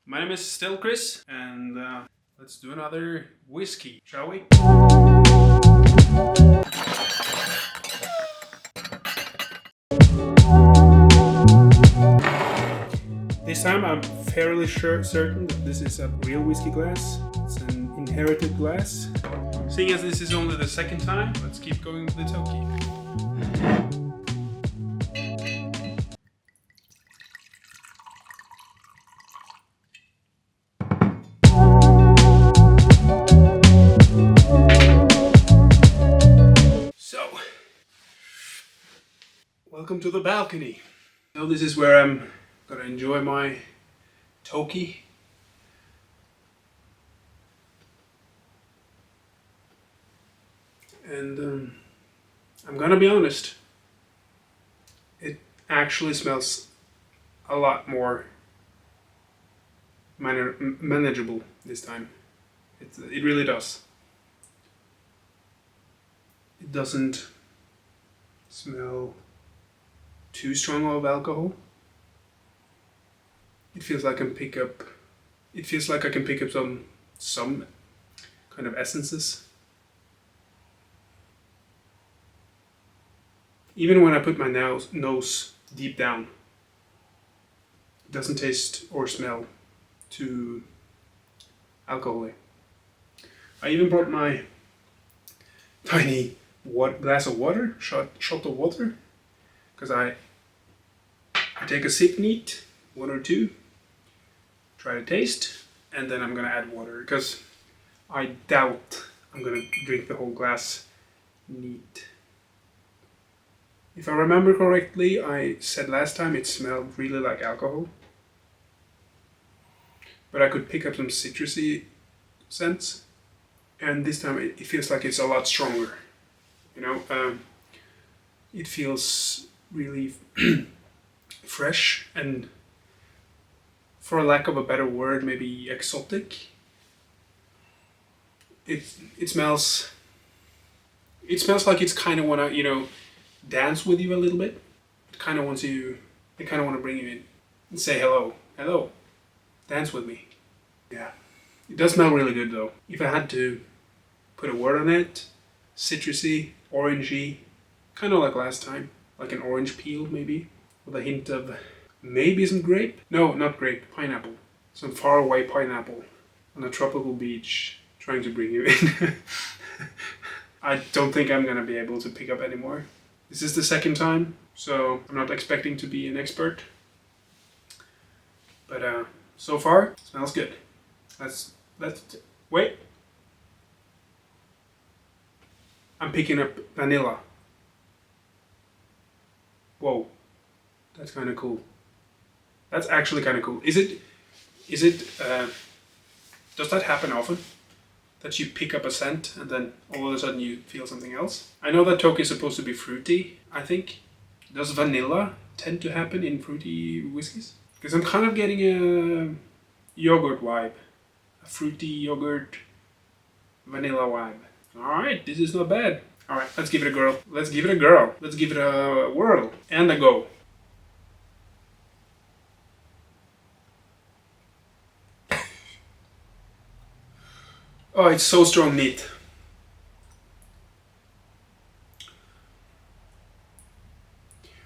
My name is still Chris, and let's do another whiskey, shall we? This time I'm fairly certain that this is a real whiskey glass. It's an inherited glass. Seeing as this is only the second time, let's keep going with the Toki. So, welcome to the balcony. Now this is where I'm gonna enjoy my Toki. And I'm gonna be honest, it actually smells a lot more manageable this time. It really does. It doesn't smell too strong of alcohol. It feels like I can pick up. It feels like I can pick up some kind of essences. Even when I put my nose deep down, it doesn't taste or smell too alcoholic. I even brought my tiny glass of water, shot of water, because I take a sip neat, one or two, try to taste, and then I'm gonna add water, because I doubt I'm gonna drink the whole glass neat. If I remember correctly, I said last time it smelled really like alcohol, but I could pick up some citrusy scents, and this time it feels like it's a lot stronger. You know, it feels really fresh and, for lack of a better word, maybe exotic. It smells like it's kind of wanna dance with you a little bit. It kind of wants you. They kind of want to bring you in and say hello, dance with me. Yeah, it does smell really good though. If I had to put a word on it, citrusy, orangey, kind of like last time, like an orange peel maybe, with a hint of maybe some grape. No, not grape, pineapple. Some faraway pineapple on a tropical beach, trying to bring you in. I don't think I'm gonna be able to pick up anymore. This is the second time, so I'm not expecting to be an expert. But so far, it smells good. Let's wait. I'm picking up vanilla. Whoa, that's kind of cool. That's actually kind of cool. Is it? Does that happen often? That you pick up a scent and then all of a sudden you feel something else? I know that Toki is supposed to be fruity, I think. Does vanilla tend to happen in fruity whiskeys? Because I'm kind of getting a yogurt vibe. A fruity yogurt vanilla vibe. Alright, this is not bad. Alright, let's give it a whirl. Let's give it a whirl. And a go. Oh, it's so strong neat.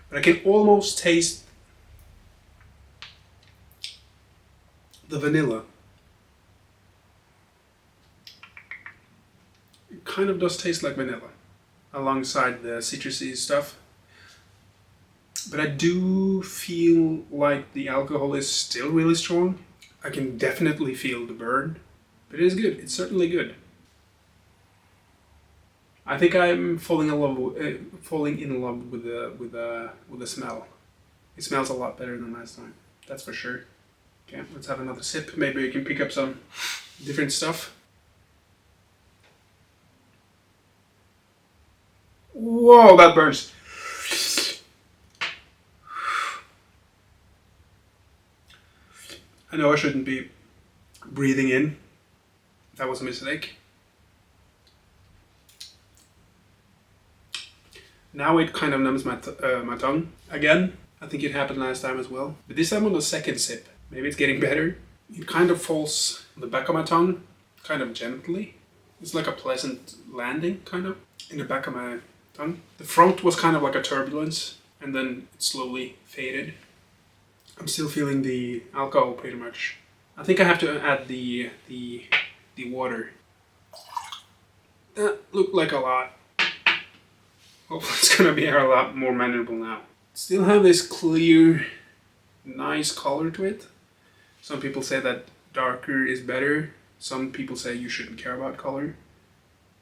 But I can almost taste the vanilla. It kind of does taste like vanilla, alongside the citrusy stuff. But I do feel like the alcohol is still really strong. I can definitely feel the burn. But it is good. It's certainly good. I think I'm falling in love with the smell. It smells a lot better than last time. That's for sure. Okay, let's have another sip. Maybe we can pick up some different stuff. Whoa, that burns. I know I shouldn't be breathing in. That was a mistake. Now it kind of numbs my tongue again. I think it happened last time as well. But this time on the second sip. Maybe it's getting better. It kind of falls on the back of my tongue, kind of gently. It's like a pleasant landing, kind of, in the back of my tongue. The front was kind of like a turbulence, and then it slowly faded. I'm still feeling the alcohol pretty much. I think I have to add the water. That looked like a lot. Hopefully it's gonna be a lot more manageable now. Still have this clear, nice color to it. Some people say that darker is better. Some people say you shouldn't care about color.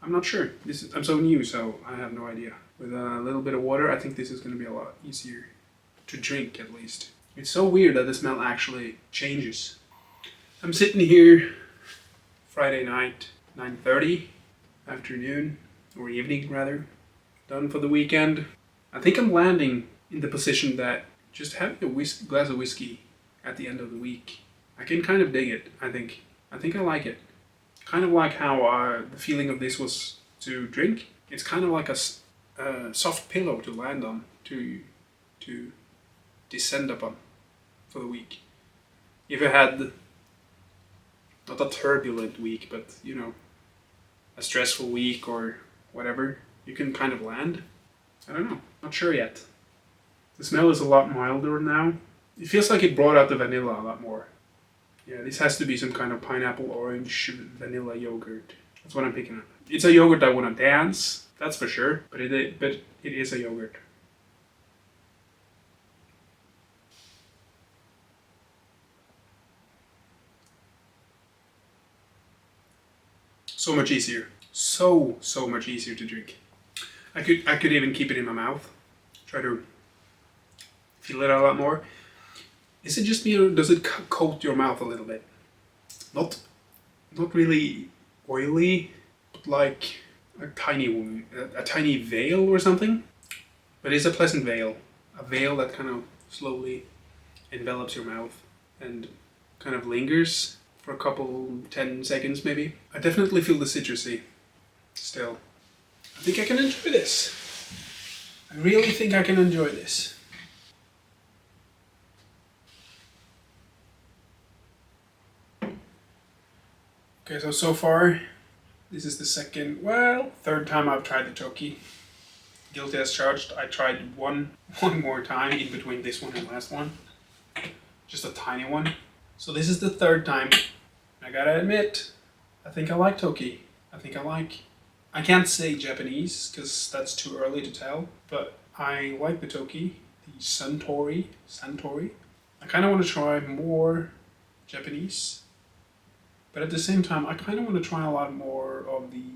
I'm not sure. I'm so new, so I have no idea. With a little bit of water, I think this is going to be a lot easier to drink, at least. It's so weird that the smell actually changes. I'm sitting here Friday night, 9:30, afternoon, or evening rather, done for the weekend. I think I'm landing in the position that just having a glass of whiskey at the end of the week, I can kind of dig it, I think. I think I like it. Kind of like how the feeling of this was to drink. It's kind of like a soft pillow to land on, to descend upon for the week. If you had, not a turbulent week, but you know, a stressful week or whatever, you can kind of land. I don't know, not sure yet. The smell is a lot milder now. It feels like it brought out the vanilla a lot more. Yeah, this has to be some kind of pineapple, orange, vanilla yogurt. That's what I'm picking up. It's a yogurt I want to dance, that's for sure. But it is a yogurt. So much easier. So much easier to drink. I could even keep it in my mouth. Try to feel it a lot more. Is it just me, or does it coat your mouth a little bit? Not really oily, but like a tiny veil or something. But it's a pleasant veil. A veil that kind of slowly envelops your mouth and kind of lingers for a couple, 10 seconds maybe. I definitely feel the citrusy still. I think I can enjoy this. I really think I can enjoy this. Okay, so far, this is the third time I've tried the Toki. Guilty as charged. I tried one more time in between this one and last one. Just a tiny one. So this is the third time. I gotta admit, I think I like Toki. I can't say Japanese, because that's too early to tell, but I like the Toki, the Suntory. I kind of want to try more Japanese. But at the same time, I kind of want to try a lot more of the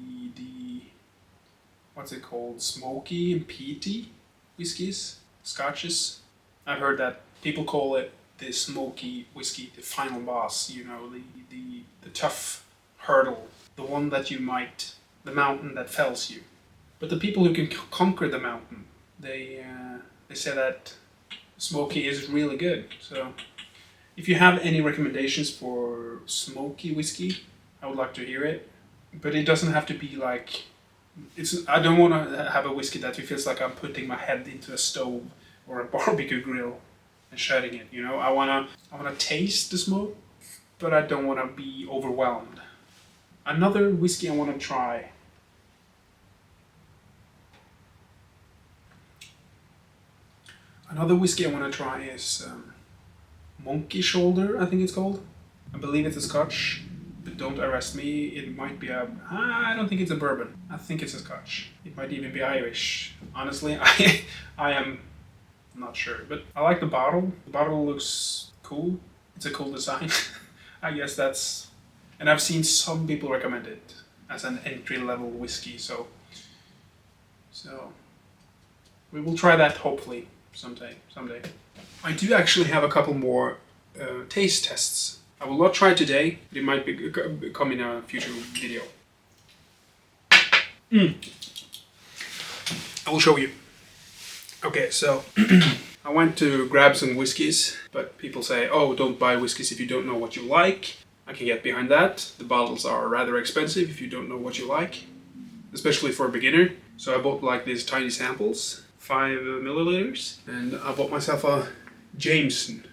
what's it called, smoky and peaty whiskies, scotches. I've heard that people call it the smoky whiskey, the final boss. You know, the tough hurdle, the one that the mountain that fells you. But the people who can conquer the mountain, they say that smoky is really good. So if you have any recommendations for smoky whiskey, I would like to hear it. But it doesn't have to be like, I don't want to have a whiskey that feels like I'm putting my head into a stove or a barbecue grill and shutting it. You know, I wanna taste the smoke, but I don't want to be overwhelmed. Another whiskey I want to try. Is Monkey Shoulder, I think it's called. I believe it's a Scotch, but don't arrest me. It might be I don't think it's a bourbon. I think it's a Scotch. It might even be Irish. Honestly, I am not sure, but I like the bottle. The bottle looks cool. It's a cool design. I guess that's, and I've seen some people recommend it as an entry-level whiskey, so we will try that hopefully someday. I do actually have a couple more taste tests. I will not try today, but it might come in a future video. I will show you. Okay, so I went to grab some whiskies, but people say, oh, don't buy whiskies if you don't know what you like. I can get behind that. The bottles are rather expensive if you don't know what you like, especially for a beginner. So I bought like these tiny samples, 5 milliliters, and I bought myself a Jameson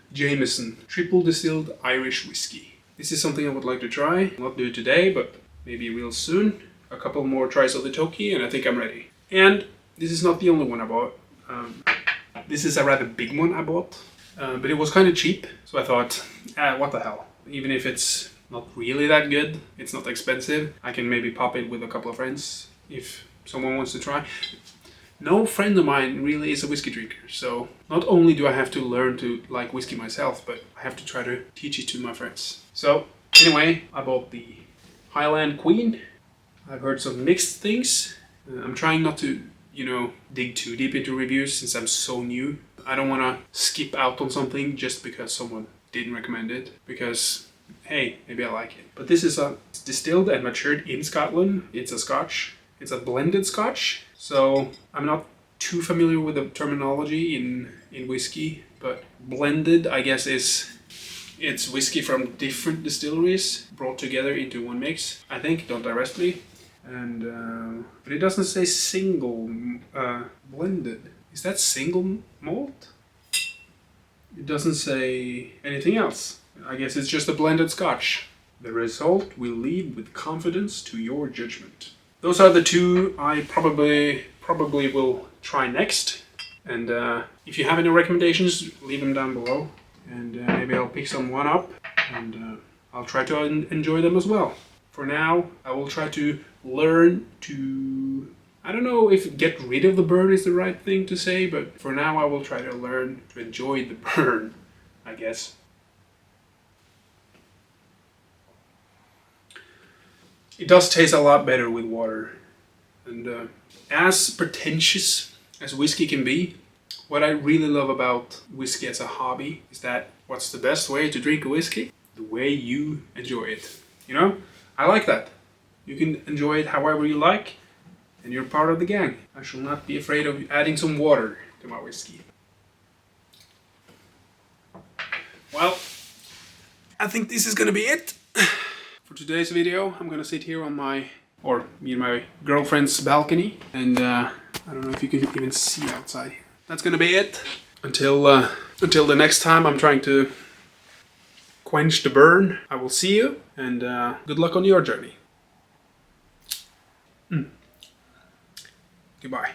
triple distilled Irish whiskey. This is something I would like to try. Not do it today, but maybe real soon. A couple more tries of the Toki, and I think I'm ready. And this is not the only one I bought. This is a rather big one I bought, but it was kind of cheap, so I thought, what the hell? Even if it's not really that good, it's not expensive, I can maybe pop it with a couple of friends if someone wants to try. No friend of mine really is a whiskey drinker, so not only do I have to learn to like whiskey myself, but I have to try to teach it to my friends. So anyway, I bought the Highland Queen. I've heard some mixed things. I'm trying not to, dig too deep into reviews since I'm so new. I don't want to skip out on something just because someone didn't recommend it, because hey, maybe I like it. But this is it's distilled and matured in Scotland. It's a Scotch. It's a blended Scotch. So I'm not too familiar with the terminology in whiskey, but blended, I guess, it's whiskey from different distilleries brought together into one mix. I think, don't arrest me. And but it doesn't say single blended. Is that single malt? It doesn't say anything else. I guess it's just a blended Scotch. The result will lead with confidence to your judgment. Those are the two I probably will try next. And if you have any recommendations, leave them down below. And maybe I'll pick one up and I'll try to enjoy them as well. For now, I will try to learn to... I don't know if get rid of the burn is the right thing to say, but for now I will try to learn to enjoy the burn, I guess. It does taste a lot better with water. And as pretentious as whiskey can be, what I really love about whiskey as a hobby is that what's the best way to drink a whiskey? The way you enjoy it. I like that. You can enjoy it however you like, and you're part of the gang. I shall not be afraid of adding some water to my whiskey. Well, I think this is gonna be it for today's video. I'm gonna sit here on me and my girlfriend's balcony, and I don't know if you can even see outside. That's gonna be it until the next time I'm trying to quench the burn. I will see you, and good luck on your journey. Goodbye.